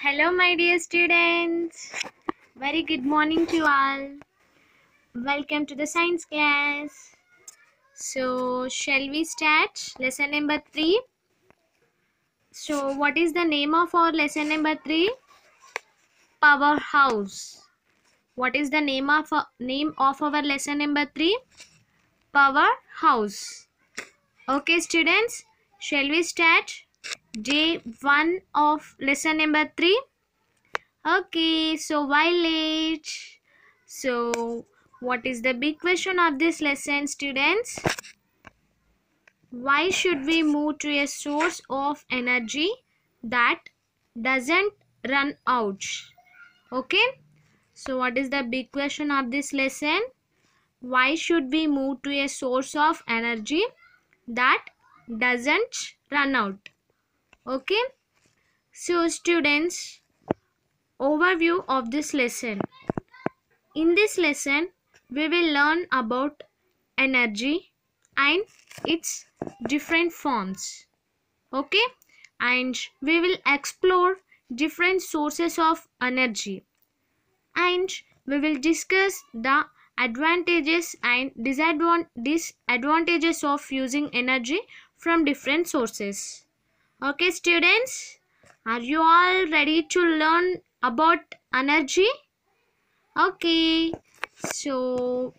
Hello, my dear students. Very good morning to all. Welcome to the science class. So, shall we start lesson number 3? So, what is the name of our lesson number 3? Powerhouse. What is the name of our lesson number 3? Powerhouse. Okay, students, shall we start day 1 of lesson number 3? Okay, so why late? So, what is the big question of this lesson, students? Why should we move to a source of energy that doesn't run out? Okay, so what is the big question of this lesson? Why should we move to a source of energy that doesn't run out? Okay, so students, overview of this lesson. In this lesson, we will learn about energy and its different forms. Okay? And we will explore different sources of energy. And we will discuss the advantages and disadvantages of using energy from different sources. Okay, students? Are you all ready to learn about energy? Okay, so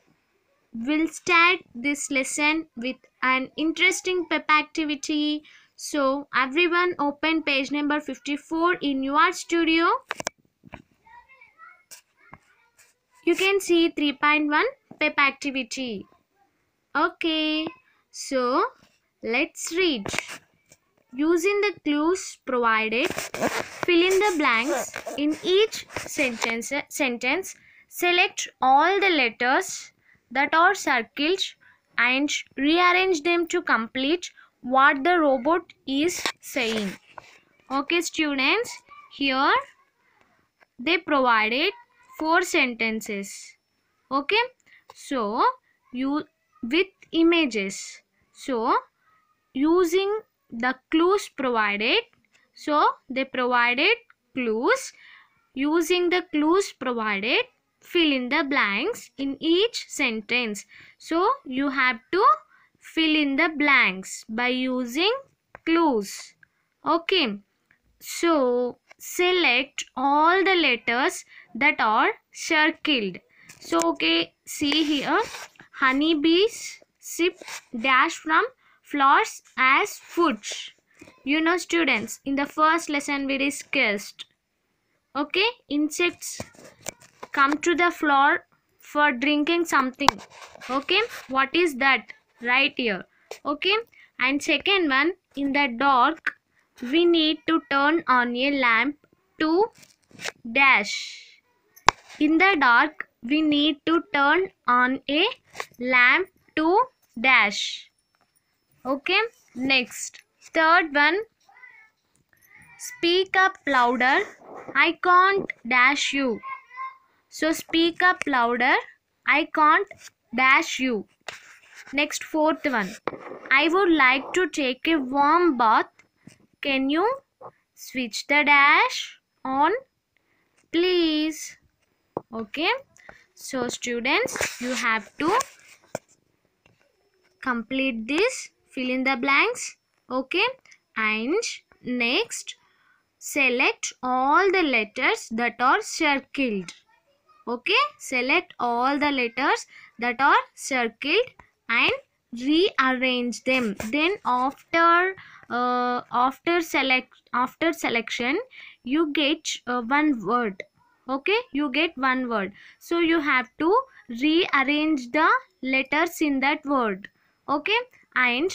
we'll start this lesson with an interesting pep activity. So everyone open page number 54 in your studio. You can see 3.1 pep activity. Okay, so let's read. Using the clues provided, fill in the blanks in each sentence. Select all the letters that are circled and rearrange them to complete what the robot is saying. Okay, students, here they provided 4 sentences. Okay, so you with images. So using the clues provided, so they provided clues. Using the clues provided, fill in the blanks in each sentence. So you have to fill in the blanks by using clues. Okay, so select all the letters that are circled. So okay, see here, honeybees sip dash from flowers as food. You know, students, in the first lesson we discussed, okay, insects come to the flower for drinking something. Okay, what is that? Right here. Okay, and second one, in the dark we need to turn on a lamp to dash. In the dark we need to turn on a lamp to dash. Okay, next, third one, speak up louder, I can't dash you. So speak up louder, I can't dash you. Next, fourth one, I would like to take a warm bath, can you switch the dash on please? Okay, so students, you have to complete this, fill in the blanks. Okay, and next, select all the letters that are circled. Okay, select all the letters that are circled and rearrange them. Then after selection you get one word. Okay, you get one word, so you have to rearrange the letters in that word. Okay, and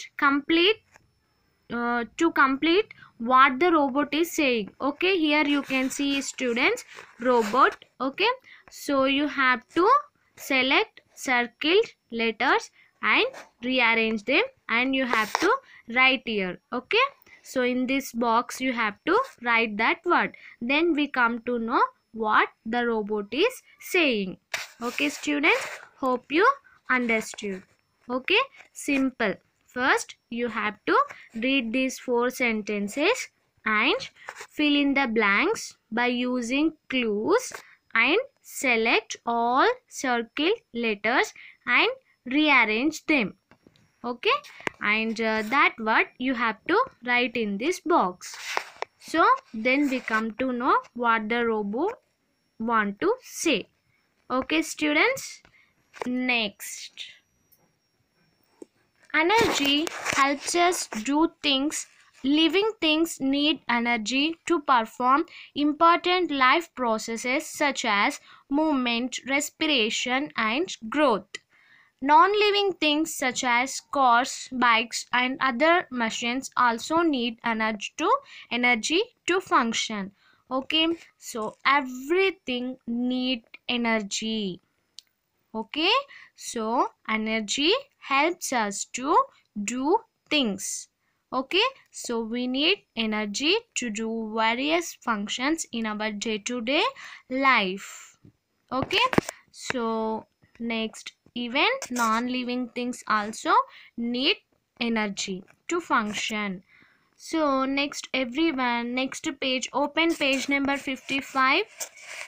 to complete what the robot is saying. Okay, here you can see, students, robot. Okay, so you have to select circled letters and rearrange them, and you have to write here. Okay, so in this box you have to write that word. Then we come to know what the robot is saying. Okay, students, hope you understood. Okay, simple. First you have to read these 4 sentences and fill in the blanks by using clues and select all circle letters and rearrange them. Okay, and that what you have to write in this box. So then we come to know what the robot want to say. Okay students, next, energy helps us do things. Living things need energy to perform important life processes such as movement, respiration, and growth. Non-living things such as cars, bikes, and other machines also need energy to function. Okay, so everything need energy. Okay, so energy helps us to do things. Okay, so we need energy to do various functions in our day-to-day life. Okay, so next, even non-living things also need energy to function. So next everyone, next page, open page number 55.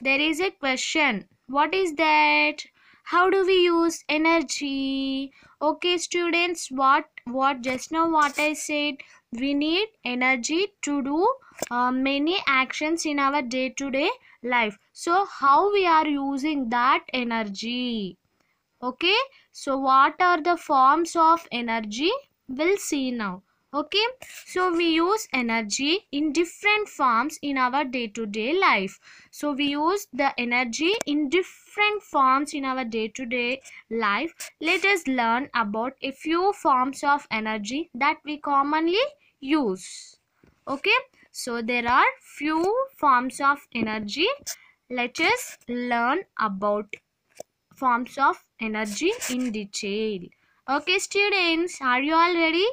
There is a question. What is that? How do we use energy? Okay students, what just now what I said, we need energy to do many actions in our day to day life. So how we are using that energy? Okay, so what are the forms of energy? We'll see now. Okay, so we use energy in different forms in our day-to-day life. So we use the energy in different forms in our day-to-day life. Let us learn about a few forms of energy that we commonly use. Okay, so there are few forms of energy. Let us learn about forms of energy in detail. Okay students, are you all ready?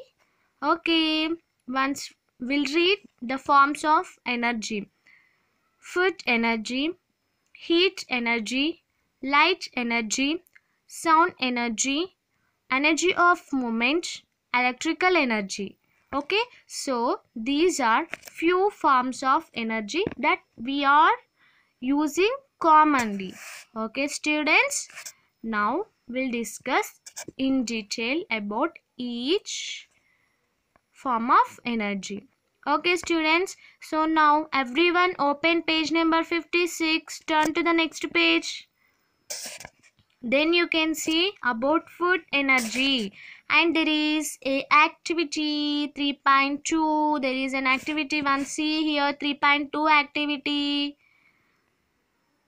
Okay, once we'll read the forms of energy. Food energy, heat energy, light energy, sound energy, energy of movement, electrical energy. Okay, so these are few forms of energy that we are using commonly. Okay students, now we'll discuss in detail about each form of energy. Okay students, so now everyone open page number 56, turn to the next page. Then you can see about food energy, and there is a activity 3.2. there is an activity 1C here, 3.2 activity.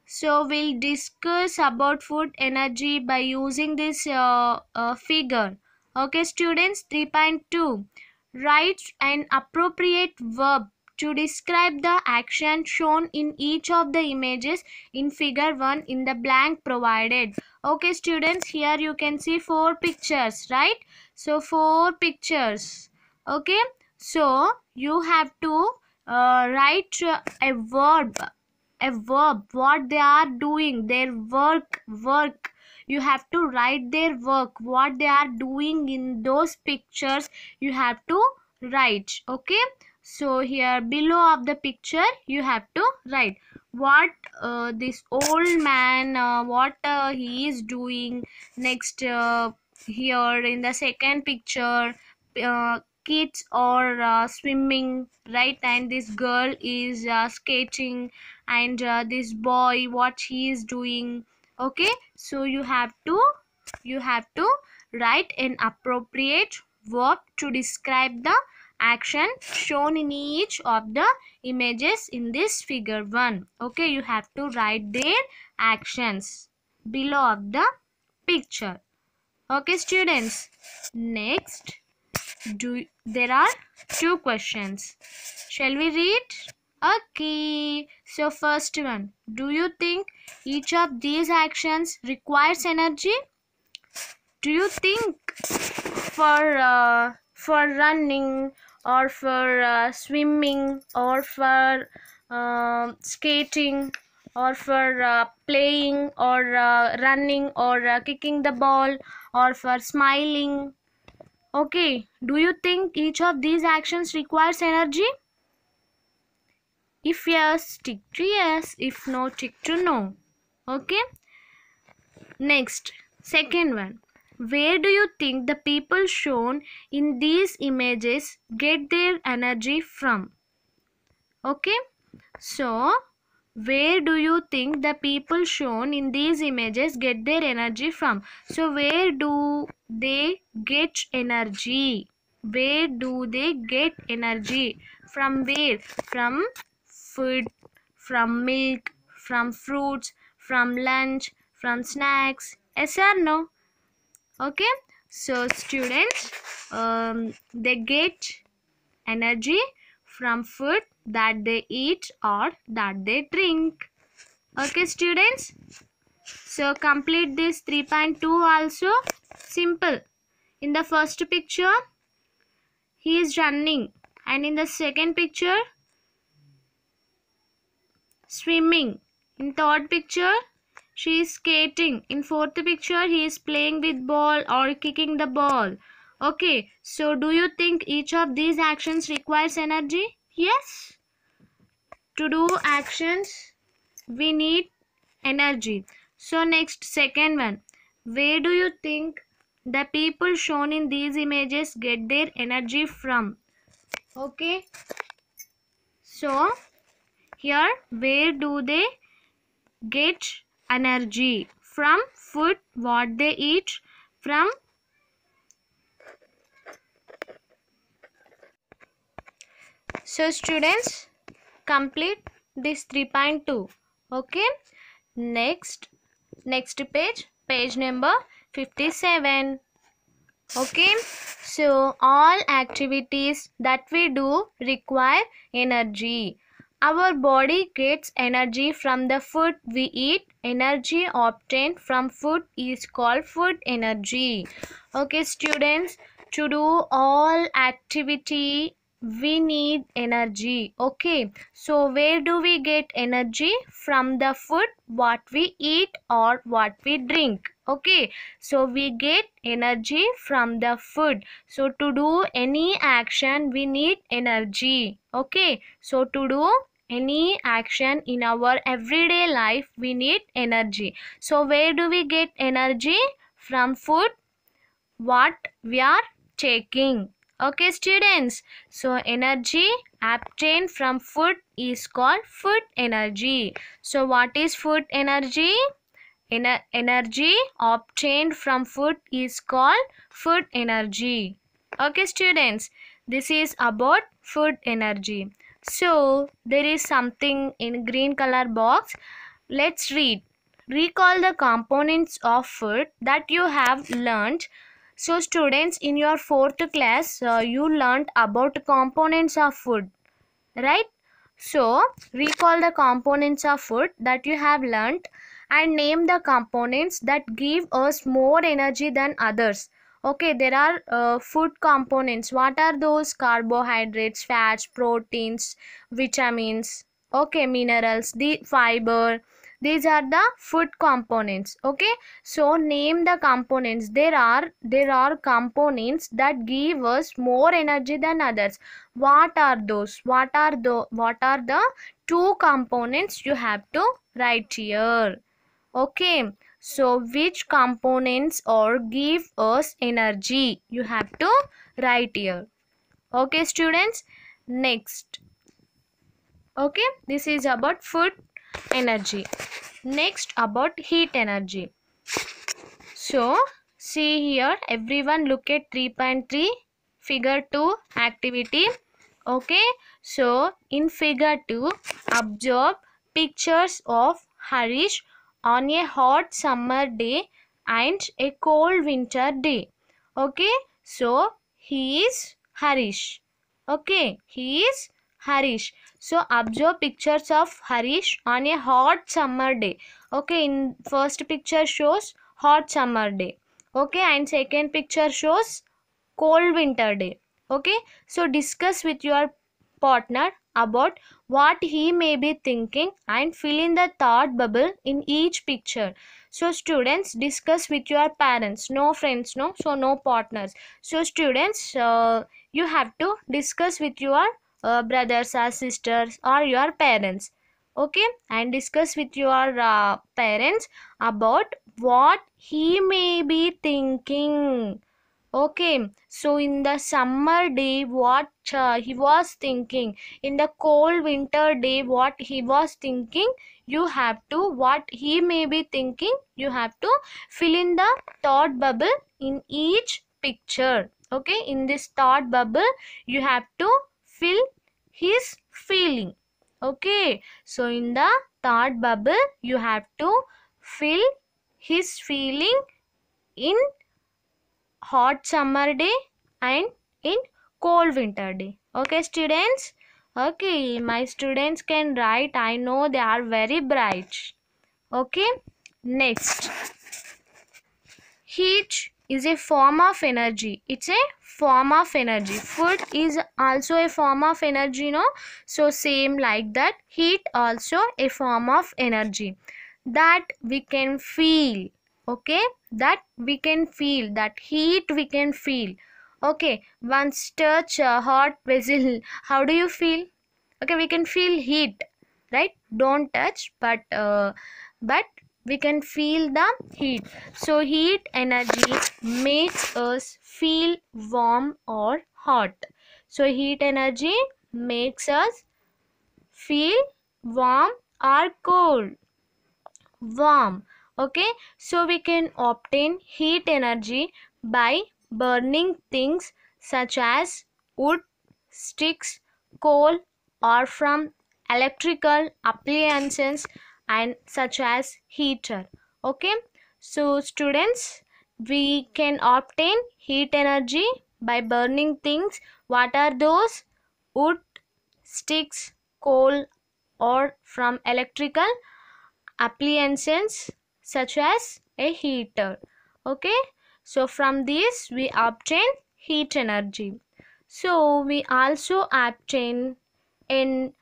So we'll discuss about food energy by using this figure. Okay students, 3.2. Write an appropriate verb to describe the action shown in each of the images in figure 1 in the blank provided. Okay students, here you can see 4 pictures, right? So 4 pictures. Okay, so you have to write a verb, what they are doing, their work. You have to write their work, what they are doing in those pictures you have to write. Okay, so here below of the picture you have to write what this old man what he is doing. Next, here in the second picture, kids are swimming, right? And this girl is skating, and this boy what he is doing. Okay, so you have to write an appropriate verb to describe the action shown in each of the images in this figure 1. Okay, you have to write their actions below of the picture. Okay students, next, there are 2 questions. Shall we read? Okay, so first one, do you think each of these actions requires energy? Do you think for running, or for swimming, or for skating, or for playing, or running, or kicking the ball, or for smiling? Okay, do you think each of these actions requires energy? If yes, tick to yes. If no, tick to no. Okay. Next, second one. Where do you think the people shown in these images get their energy from? Okay. So, where do you think the people shown in these images get their energy from? So, where do they get energy? Where do they get energy? From where? From food, from milk, from fruits, from lunch, from snacks. Yes or no? Okay. So, students, they get energy from food that they eat or that they drink. Okay, students. So complete this 3.2 also. Simple. In the first picture, he is running, and in the second picture, swimming. In third picture, she is skating. In fourth picture, he is playing with ball or kicking the ball. Okay, so do you think each of these actions requires energy? Yes. To do actions, we need energy. So next, second one. Where do you think the people shown in these images get their energy from? Okay. So here, where do they get energy? From food, what they eat, from so students, complete this 3.2. Okay. Next page number 57. Okay, so all activities that we do require energy. Our body gets energy from the food we eat. Energy obtained from food is called food energy. Okay, students, to do all activity we need energy. Okay, so where do we get energy? From the food what we eat or what we drink. Okay, so we get energy from the food. So to do any action we need energy. Okay, so to do any action in our everyday life we need energy. So where do we get energy? From food what we are taking. Okay, students, so energy obtained from food is called food energy. So what is food energy? Energy obtained from food is called food energy. Okay, students, this is about food energy. So there is something in green color box. Let's read. Recall the components of food that you have learned. So students, in your fourth class, you learned about components of food, right? So recall the components of food that you have learned and name the components that give us more energy than others. Okay, there are food components. What are those? Carbohydrates, fats, proteins, vitamins, okay, minerals, the fiber. These are the food components. Okay, so name the components. There are components that give us more energy than others. What are those? What are the two components you have to write here? Okay, so which components or give us energy you have to write here. Okay, students. Next, okay, this is about food energy. Next, about heat energy. So see here, everyone look at 3.3 figure 2 activity. Okay, so in figure 2, observe pictures of Harish on a hot summer day and a cold winter day. Okay, so he is Harish. Okay, he is Harish. So observe pictures of Harish on a hot summer day. Okay, in first picture shows hot summer day. Okay, and second picture shows cold winter day. Okay, so discuss with your partner about what he may be thinking and fill in the thought bubble in each picture. So students, discuss with your parents. No friends, no, so no partners. So students, you have to discuss with your brothers or sisters or your parents. Okay, and discuss with your parents about what he may be thinking. Okay, so in the summer day, what he was thinking, in the cold winter day, what he was thinking, you have to, what he may be thinking, you have to fill in the thought bubble in each picture. Okay, in this thought bubble, you have to fill his feeling. Okay, so in the thought bubble, you have to fill his feeling in hot summer day and in cold winter day. Okay, students? Okay, my students can write. I know they are very bright. Okay, next. Heat is a form of energy. It's a form of energy. Food is also a form of energy, no? So same like that. Heat also a form of energy that we can feel. Okay, that we can feel, that heat we can feel. Okay, once touch a hot vessel, how do you feel? Okay, we can feel heat, right? Don't touch, but we can feel the heat. So heat energy makes us feel warm or hot. So heat energy makes us feel warm or cold. Warm. Okay, so we can obtain heat energy by burning things such as wood, sticks, coal, or from electrical appliances and such as heater. Okay, so students, we can obtain heat energy by burning things. What are those? Wood, sticks, coal, or from electrical appliances such as a heater. Okay, so from this we obtain heat energy. So we also obtain an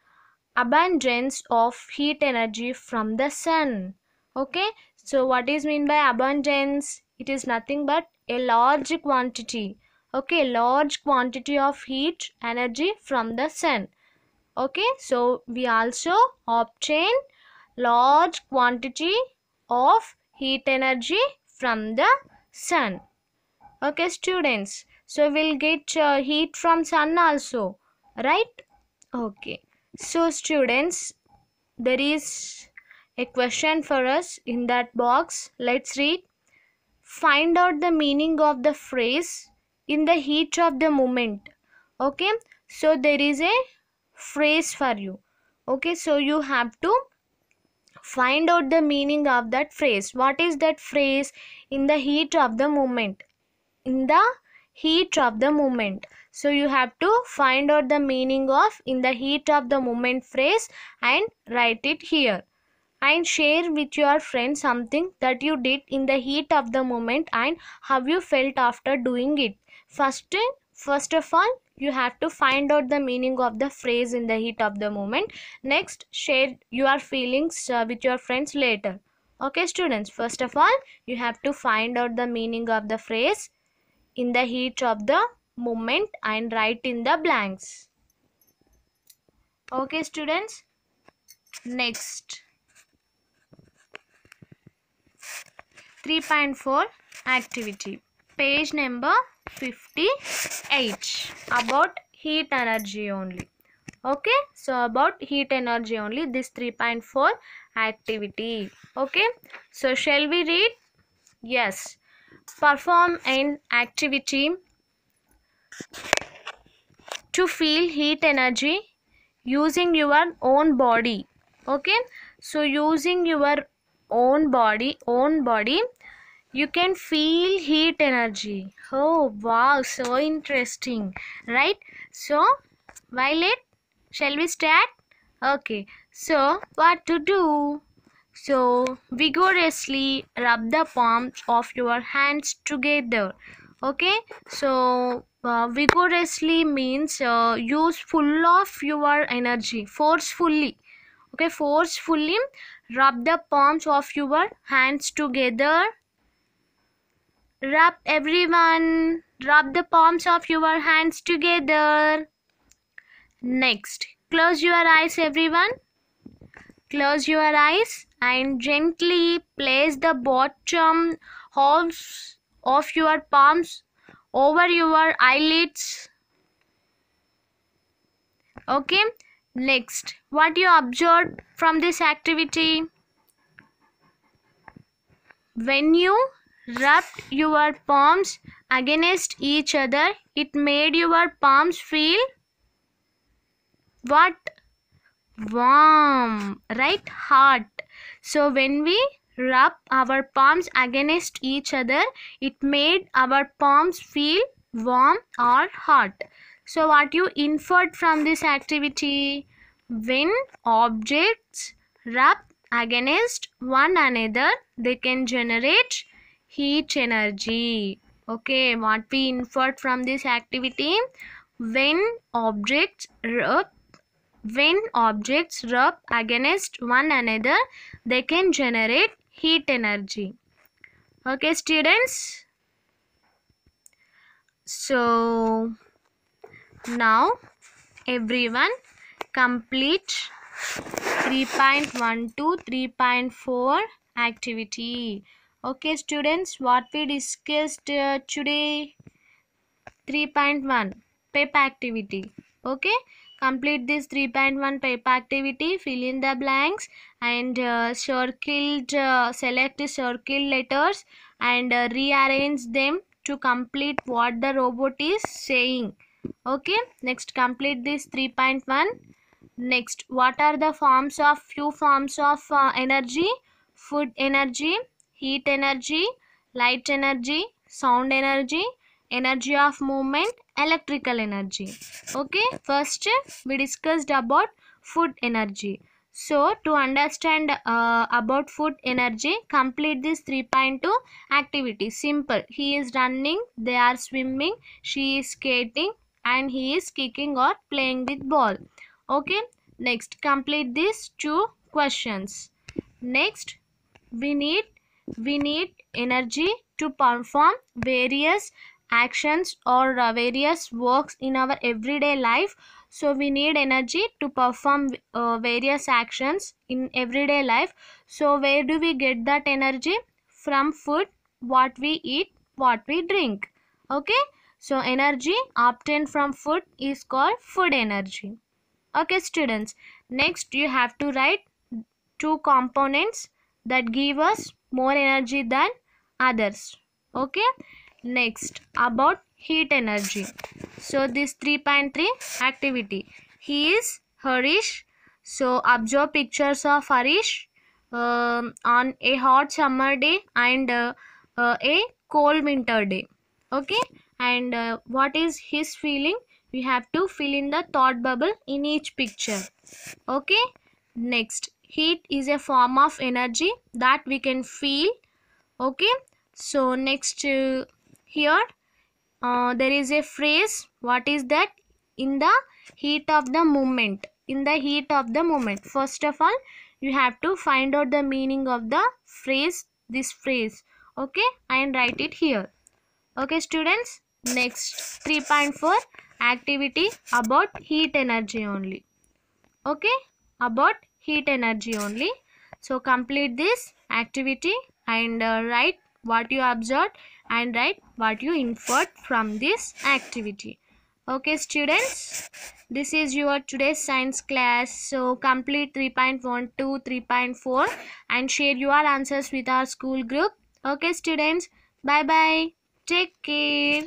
abundance of heat energy from the sun. Okay, so what is mean by abundance? It is nothing but a large quantity. Okay, large quantity of heat energy from the sun. Okay, so we also obtain large quantity of heat energy from the sun. Okay, students, so we'll get heat from sun also, right? Okay, so students, there is a question for us in that box. Let's read. Find out the meaning of the phrase in the heat of the moment. Okay, so there is a phrase for you. Okay, so you have to find out the meaning of that phrase. What is that phrase? In the heat of the moment. In the heat of the moment. So you have to find out the meaning of in the heat of the moment phrase and write it here. And share with your friends something that you did in the heat of the moment and how you felt after doing it. First of all, you have to find out the meaning of the phrase in the heat of the moment. Next, share your feelings with your friends later. Okay, students, first of all, you have to find out the meaning of the phrase in the heat of the moment and write in the blanks. Okay, students, next. 3.4 activity, page number 58, about heat energy only. Okay, so about heat energy only, this 3.4 activity. Okay, so shall we read? Yes. Perform an activity to feel heat energy using your own body. Okay, so using your own body you can feel heat energy. Oh wow, so interesting, right? So Violet, shall we start? Okay, so what to do? So vigorously rub the palms of your hands together. Okay, so vigorously means use full of your energy, forcefully. Okay, forcefully rub the palms of your hands together. Rub, everyone, rub the palms of your hands together. Next, close your eyes everyone. Close your eyes and gently place the bottom halves of your palms over your eyelids. Okay. Next, what you observed from this activity? When you rubbed your palms against each other, it made your palms feel what? Warm, right? Hot. So when we rub our palms against each other, it made our palms feel warm or hot. So what you inferred from this activity? When objects rub against one another, they can generate heat energy. Okay, what we inferred from this activity? When objects rub against one another, they can generate heat energy. Okay, students. So now everyone complete 3.1 to 3.4 activity. Okay, students, what we discussed today? 3.1 PEP activity. Okay, complete this 3.1 PEP activity, fill in the blanks and select circle letters and rearrange them to complete what the robot is saying. Okay, next complete this 3.1. Next, what are the few forms of energy? Food energy, heat energy, light energy, sound energy, energy of movement, electrical energy. Okay, first we discussed about food energy. So to understand about food energy, complete this 3.2 activity. Simple. He is running, they are swimming, she is skating and he is kicking or playing with ball. Okay, next complete these two questions. Next, we need energy to perform various actions or various works in our everyday life. So we need energy to perform various actions in everyday life. So where do we get that energy? From food, what we eat, what we drink. Okay, so energy obtained from food is called food energy. Okay, students, next you have to write two components that give us more energy than others. Okay, next about heat energy. So this 3.3 activity, he is Harish. So observe pictures of Harish on a hot summer day and a cold winter day. Okay, and what is his feeling? We have to fill in the thought bubble in each picture. Okay, next, heat is a form of energy that we can feel. Okay, so next here there is a phrase. What is that? In the heat of the moment. In the heat of the moment. First of all, you have to find out the meaning of the phrase, this phrase. Okay, and write it here. Okay, students, next 3.4 activity about heat energy only. Okay, about heat energy only. So complete this activity and write what you observed and write what you inferred from this activity. Okay, students, this is your today's science class. So complete 3.1 to 3.4 and share your answers with our school group. Okay, students, bye bye, take care.